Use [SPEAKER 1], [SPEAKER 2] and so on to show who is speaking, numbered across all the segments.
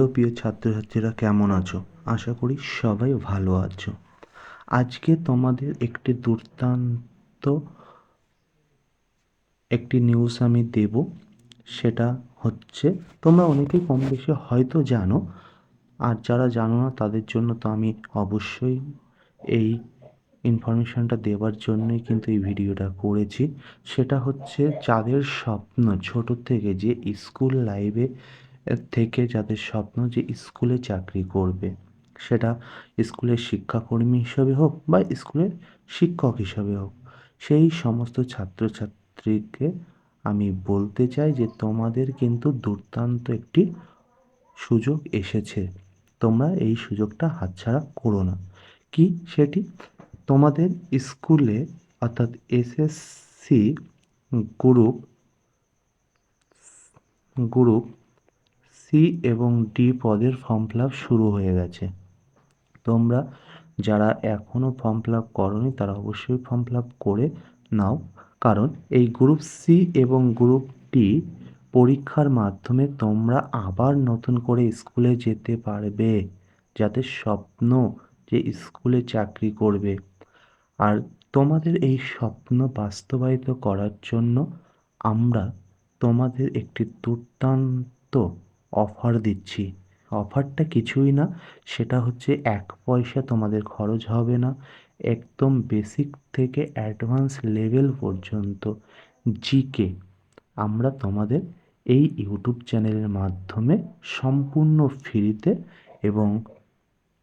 [SPEAKER 1] Hello প্রিয় ছাত্রছাত্রীরা, কেমন আছো? আশা করি সবাই ভালো আছো। আজকে তোমাদের একটি দুর্দান্ত একটি নিউজ আমি দেব। সেটা হচ্ছে, তোমরা অনেকেই কম বেশি হয়তো জানো, আর যারা জানো না তাদের জন্য তো আমি অবশ্যই এই ইনফরমেশনটা দেওয়ার জন্যই কিন্তু এই ভিডিওটা করেছি। সেটা হচ্ছে, যাদের স্বপ্ন ছোট থেকে যে স্কুল লাইফে থেকে যাদের স্বপ্ন যে স্কুলে চাকরি করবে, সেটা স্কুলের শিক্ষাকর্মী হিসাবে হোক বা স্কুলের শিক্ষক হিসাবে হোক, সেই সমস্ত ছাত্রছাত্রীকে আমি বলতে চাই যে তোমাদের কিন্তু দুর্দান্ত একটি সুযোগ এসেছে। তোমরা এই সুযোগটা হাতছাড়া করো না। কি সেটি? তোমাদের স্কুলে অর্থাৎ এসএসসি গ্রুপ গ্রুপ সি এবং ডি পদের ফর্ম ফিল আপ শুরু হয়ে গেছে। তোমরা যারা এখনও ফর্ম ফিল আপ করোনি তারা অবশ্যই ফর্ম ফিল আপ করে নাও, কারণ এই গ্রুপ সি এবং গ্রুপ ডি পরীক্ষার মাধ্যমে তোমরা আবার নতুন করে স্কুলে যেতে পারবে, যাদের স্বপ্ন যে স্কুলে চাকরি করবে। আর তোমাদের এই স্বপ্ন বাস্তবায়িত করার জন্য আমরা তোমাদের একটি দুর্দান্ত অফার দিচ্ছি। অফারটা কিছুই না, সেটা হচ্ছে 1 পয়সা তোমাদের খরচ হবে না। একদম বেসিক থেকে অ্যাডভান্স লেভেল পর্যন্ত জিকে আমরা তোমাদের এই ইউটিউব চ্যানেলের মাধ্যমে সম্পূর্ণ ফ্রিতে, এবং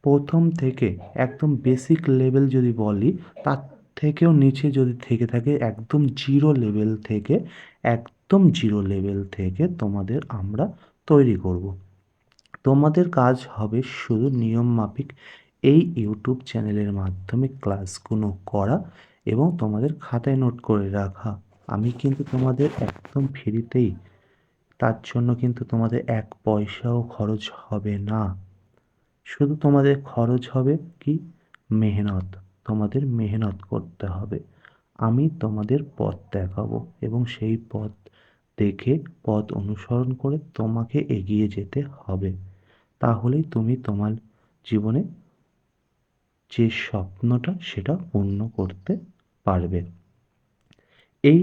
[SPEAKER 1] প্রথম থেকে একদম বেসিক লেভেল যদি বলি, তার থেকেও নিচে যদি থেকে থাকে, একদম জিরো লেভেল থেকে, একদম জিরো লেভেল থেকে তোমাদের আমরা তৈরি করব। তোমাদের কাজ হবে শুধু নিয়ম মাফিক এই ইউটিউব চ্যানেলের মাধ্যমে ক্লাসগুলো করা এবং তোমাদের খাতায় নোট করে রাখা। আমি কিন্তু তোমাদের একদম ফ্রিতেই, তার জন্য কিন্তু তোমাদের 1 পয়সাও খরচ হবে না। শুধু তোমাদের খরচ হবে কি? মেহনত। তোমাদের মেহনত করতে হবে। আমি তোমাদের পথ দেখাবো এবং সেই পথ দেখে, পথ অনুসরণ করে তোমাকে এগিয়ে যেতে হবে। তাহলেই তুমি তোমার জীবনে যে স্বপ্নটা সেটা পূর্ণ করতে পারবে। এই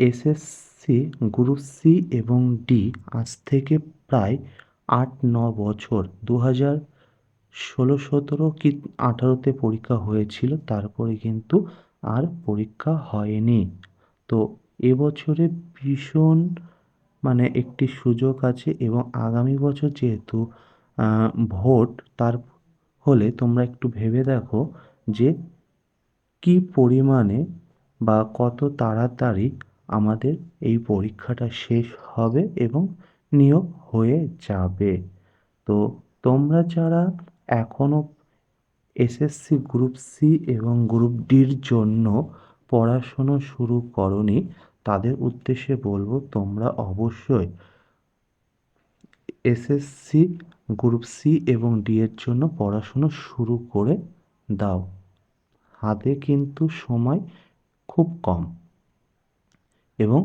[SPEAKER 1] এসএসসি গ্রুপ সি এবং ডি আজ থেকে প্রায় 8-9 বছর, 2016-17 কি 18-তে পরীক্ষা হয়েছিল, তারপরে কিন্তু আর পরীক্ষা হয়নি। তো এবছরে ভীষণ একটি সুযোগ আছে, এবং আগামী বছর যেহেতু ভোট, তার হলে তোমরা একটু ভেবে দেখো যে কি পরিমাণে বা কত তাড়াতাড়ি আমাদের এই পরীক্ষাটা শেষ হবে এবং নিয়োগ হয়ে যাবে। তো তোমরা যারা এখনও এসএসসি গ্রুপ সি এবং গ্রুপ ডির জন্য পড়াশুনো শুরু করনি, তাদের উদ্দেশ্যে বলবো, তোমরা অবশ্যই এসএসসি গ্রুপ সি এবং ডি এর জন্য পড়াশুনো শুরু করে দাও। হাতে কিন্তু সময় খুব কম, এবং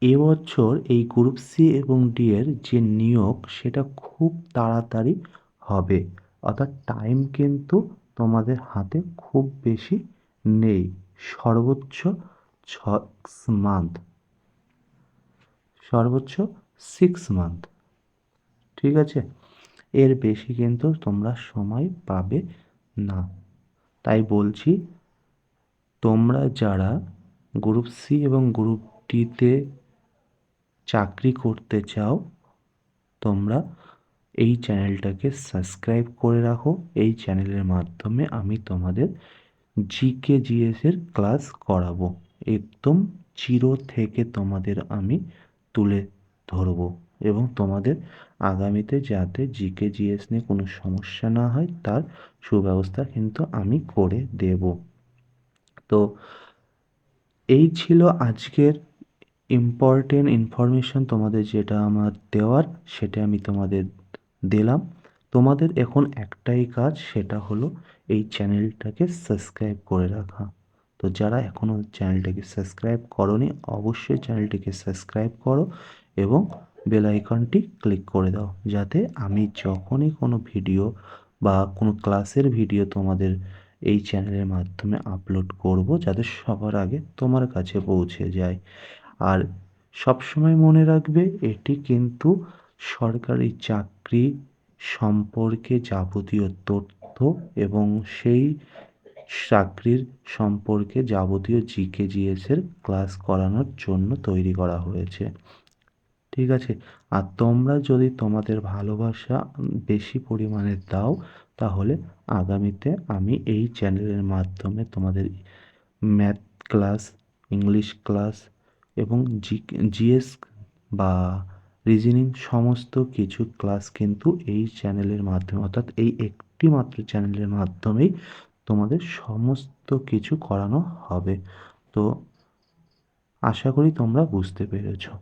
[SPEAKER 1] এবছর এই গ্রুপ সি এবং ডি এর যে নিয়োগ সেটা খুব তাড়াতাড়ি হবে। অর্থাৎ টাইম কিন্তু তোমাদের হাতে খুব বেশি নেই। সর্বোচ্চ 6 মান্থ, সর্বোচ্চ 6 মান্থ, ঠিক আছে? এর বেশি কিন্তু তোমরা সময় পাবে না। তাই বলছি, তোমরা যারা গ্রুপ সি এবং গ্রুপ ডিতে চাকরি করতে চাও, তোমরা এই চ্যানেলটাকে সাবস্ক্রাইব করে রাখো। এই চ্যানেলের মাধ্যমে আমি তোমাদের জিকে জিএসের ক্লাস করাবো, একদম জিরো থেকে তোমাদের আমি তুলে ধরবো, এবং তোমাদের আগামীতে যাতে জিকে জিএস নিয়ে কোনো সমস্যা না হয় তার সুব্যবস্থা কিন্তু আমি করে দেব। তো এই ছিল আজকের ইম্পর্টেন্ট ইনফরমেশন, তোমাদের যেটা আমার দেওয়ার সেটা আমি তোমাদের দিলাম। তোমাদের এখন একটাই কাজ, সেটা হলো এই চ্যানেলটাকে সাবস্ক্রাইব করে রাখা। তো যারা এখনও চ্যানেলটাকে সাবস্ক্রাইব করোনি, অবশ্যই চ্যানেলটিকে সাবস্ক্রাইব করো এবং বেল আইকনটি ক্লিক করে দাও, যাতে আমি যখনই কোনো ভিডিও বা কোনো ক্লাসের ভিডিও তোমাদের এই চ্যানেলের মাধ্যমে আপলোড করব, যাতে সবার আগে তোমার কাছে পৌঁছে যায়। আর সবসময় মনে রাখবে, এটি কিন্তু সরকারি চাকরি সম্পর্কে যাবতীয় তথ্য এবং সেই চাকরির সম্পর্কে যাবতীয় জিকে জিএসের ক্লাস করানোর জন্য তৈরি করা হয়েছে। ঠিক আছে? আর তোমরা যদি তোমাদের ভালোবাসা বেশি পরিমাণে দাও, তাহলে আগামীতে আমি এই চ্যানেলের মাধ্যমে তোমাদের ম্যাথ ক্লাস, ইংলিশ ক্লাস এবং জিএস বা রিজনিং সমস্ত কিছু ক্লাস কিন্তু এই চ্যানেলের মাধ্যমে, অর্থাৎ এই একটি মাত্র চ্যানেলের মাধ্যমেই তোমাদের সমস্ত কিছু করানো হবে। তো আশা করি তোমরা বুঝতে পেরেছো।